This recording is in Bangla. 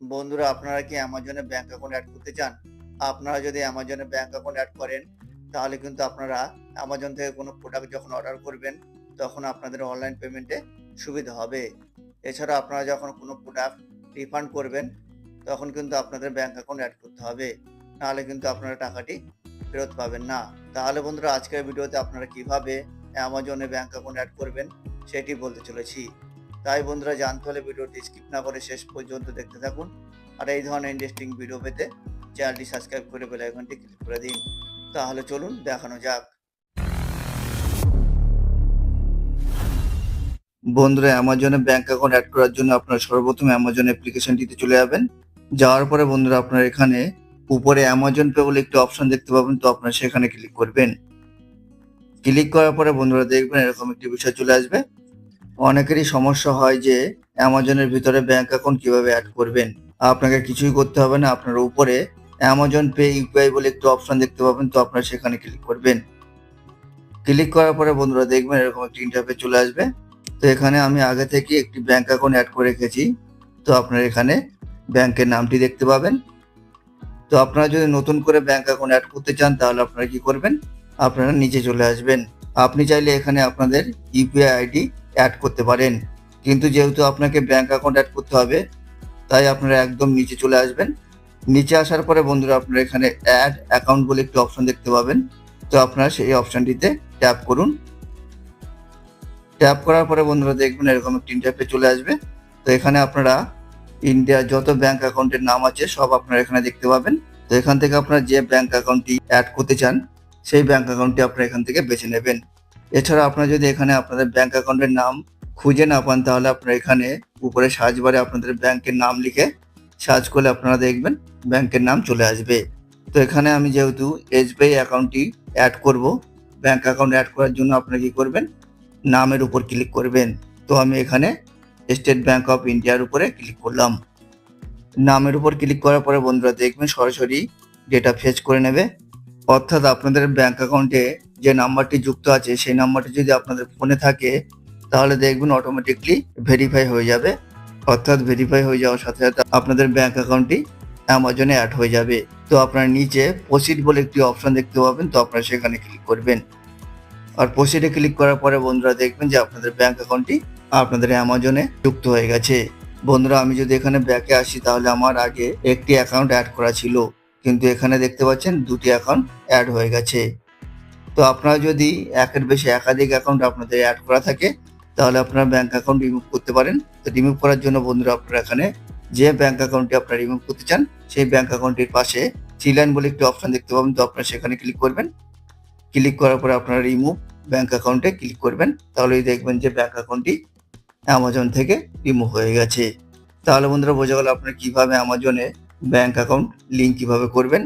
বন্ধুরা, আপনারা কি অ্যামাজনে ব্যাংক অ্যাকাউন্ট অ্যাড করতে চান? আপনারা যদি অ্যামাজনে ব্যাংক অ্যাকাউন্ট অ্যাড করেন, তাহলে কিন্তু আপনারা অ্যামাজন থেকে কোনো প্রোডাক্ট যখন অর্ডার করবেন, তখন আপনাদের অনলাইন পেমেন্টে সুবিধা হবে। এছাড়া আপনারা যখন কোনো প্রোডাক্ট রিফান্ড করবেন, তখন কিন্তু আপনাদের ব্যাংক অ্যাকাউন্ট অ্যাড করতে হবে। নাহলে কিন্তু আপনারা টাকাটি ফেরত পাবেন না। তাহলে বন্ধুরা, আজকের ভিডিওতে আপনারা কিভাবে অ্যামাজনে ব্যাংক অ্যাকাউন্ট অ্যাড করবেন, সেটি বলতে চলেছি। তাই বন্ধুরা, জানতে হলে ভিডিওটি স্কিপ না করে শেষ পর্যন্ত দেখতে থাকুন। আর এই ধরনের ইন্টারেস্টিং ভিডিও পেতে চ্যানেলটি সাবস্ক্রাইব করে বেল আইকনটি ক্লিক করে দিন। তাহলে চলুন দেখানো যাক। বন্ধুরা, অ্যামাজনে ব্যাংক অ্যাকাউন্ট অ্যাড করার জন্য আপনারা সর্বপ্রথম অ্যামাজন অ্যাপ্লিকেশনটিতে চলে যাবেন। যাওয়ার পরে বন্ধুরা, আপনারা এখানে উপরে অ্যামাজন পে বলে একটি অপশন দেখতে পাবেন, তো আপনারা সেখানে ক্লিক করবেন। ক্লিক করার পরে বন্ধুরা দেখবেন এরকম একটি বিষয় চলে আসবে। অনেকেরই সমস্যা হয় যে অ্যামাজনের ভিতরে ব্যাংক অ্যাকাউন্ট কিভাবে অ্যাড করবেন। আপনাকে কিছুই করতে হবে না, আপনার উপরে অ্যামাজন পে ইউপিআই বলে একটু অপশন দেখতে পাবেন, তো আপনারা সেখানে ক্লিক করবেন। ক্লিক করার পরে বন্ধুরা দেখবেন এরকম একটি ইন্টারফেস চলে আসবে। তো এখানে আমি আগে থেকে একটি ব্যাংক অ্যাকাউন্ট অ্যাড করে রেখেছি, তো আপনারা এখানে ব্যাংকের নামটি দেখতে পাবেন। তো আপনারা যদি নতুন করে ব্যাংক অ্যাকাউন্ট অ্যাড করতে চান, তাহলে আপনারা কি করবেন, আপনারা নিচে চলে আসবেন। আপনি চাইলে এখানে আপনাদের ইউপিআই আইডি অ্যাড করতে পারেন, কিন্তু যেহেতু আপনাকে ব্যাংক অ্যাকাউন্ট অ্যাড করতে হবে, তাই আপনারা একদম নিচে চলে আসবেন। নিচে আসার পরে বন্ধুরা আপনারা এখানে অ্যাড অ্যাকাউন্ট বলে একটি অপশন দেখতে পাবেন, তো আপনারা সেই অপশনটিতে ট্যাপ করুন। ট্যাপ করার পরে বন্ধুরা দেখবেন এরকম একটি ইন্টারফেস চলে আসবে। তো এখানে আপনারা ইন্ডিয়ার যত ব্যাংক অ্যাকাউন্টের নাম আছে সব আপনারা এখানে দেখতে পাবেন। তো এখান থেকে আপনারা যে ব্যাংক অ্যাকাউন্টটি অ্যাড করতে চান, সেই ব্যাংক অ্যাকাউন্টটি আপনারা এখান থেকে বেছে নেবেন। এছাড়া আপনারা যদি এখানে আপনাদের ব্যাংক অ্যাকাউন্টের নাম খুঁজে না পান, তাহলে আপনারা এখানে উপরে সার্চ বারে আপনাদের ব্যাংকের নাম লিখে সার্চ করলে আপনারা দেখবেন ব্যাংকের নাম চলে আসবে। তো এখানে আমি যেহেতু এসবিআই অ্যাকাউন্টটি অ্যাড করব, ব্যাংক অ্যাকাউন্ট অ্যাড করার জন্য আপনারা কি করবেন, নামের উপর ক্লিক করবেন। তো আমি এখানে স্টেট ব্যাংক অফ ইন্ডিয়ার উপরে ক্লিক করলাম। নামের উপর ক্লিক করার পরে বন্ধুরা দেখবেন সরাসরি ডেটা ফেচ করে নেবে। অর্থাৎ আপনাদের ব্যাংক অ্যাকাউন্টে যে নাম্বারটি যুক্ত আছে, সেই নাম্বারটি যদি আপনাদের ফোনে থাকে, তাহলে দেখবেন অটোমেটিকলি ভেরিফাই হয়ে যাবে। অর্থাৎ ভেরিফাই হয়ে যাওয়ার সাথে সাথে আপনাদের ব্যাংক অ্যাকাউন্টটি অ্যামাজনে অ্যাড হয়ে যাবে। তো আপনারা নিচে প্রসিড বলে একটি অপশন দেখতে পাবেন, তো আপনারা সেখানে ক্লিক করবেন। আর প্রসিডে ক্লিক করার পরে বন্ধুরা দেখবেন যে আপনাদের ব্যাংক অ্যাকাউন্টটি আপনাদের অ্যামাজনে যুক্ত হয়ে গেছে। বন্ধুরা, আমি যদি এখানে ব্যাকে আসি, তাহলে আমার আগে একটি অ্যাকাউন্ট অ্যাড করা ছিল, কিন্তু এখানে দেখতে পাচ্ছেন দুটি অ্যাকাউন্ট অ্যাড হয়ে গেছে। তো আপনারা যদি একের বেশি একাধিক অ্যাকাউন্ট আপনাদের অ্যাড করা থাকে, তাহলে আপনারা ব্যাংক অ্যাকাউন্ট রিমুভ করতে পারেন। তো রিমুভ করার জন্য বন্ধুরা আপনারা এখানে যে ব্যাংক অ্যাকাউন্টটি আপনারা রিমুভ করতে চান, সেই ব্যাংক অ্যাকাউন্টের পাশে থ্রি লাইন বলে একটি অপশন দেখতে পাবেন, তো আপনারা সেখানে ক্লিক করবেন। ক্লিক করার পরে আপনারা রিমুভ ব্যাংক অ্যাকাউন্টে ক্লিক করবেন, তাহলেই দেখবেন যে ব্যাংক অ্যাকাউন্টটি অ্যামাজন থেকে রিমুভ হয়ে গেছে। তাহলে বন্ধুরা বোঝা গেল আপনারা কিভাবে অ্যামাজনে ব্যাংক অ্যাকাউন্ট লিঙ্ক কিভাবে করবেন।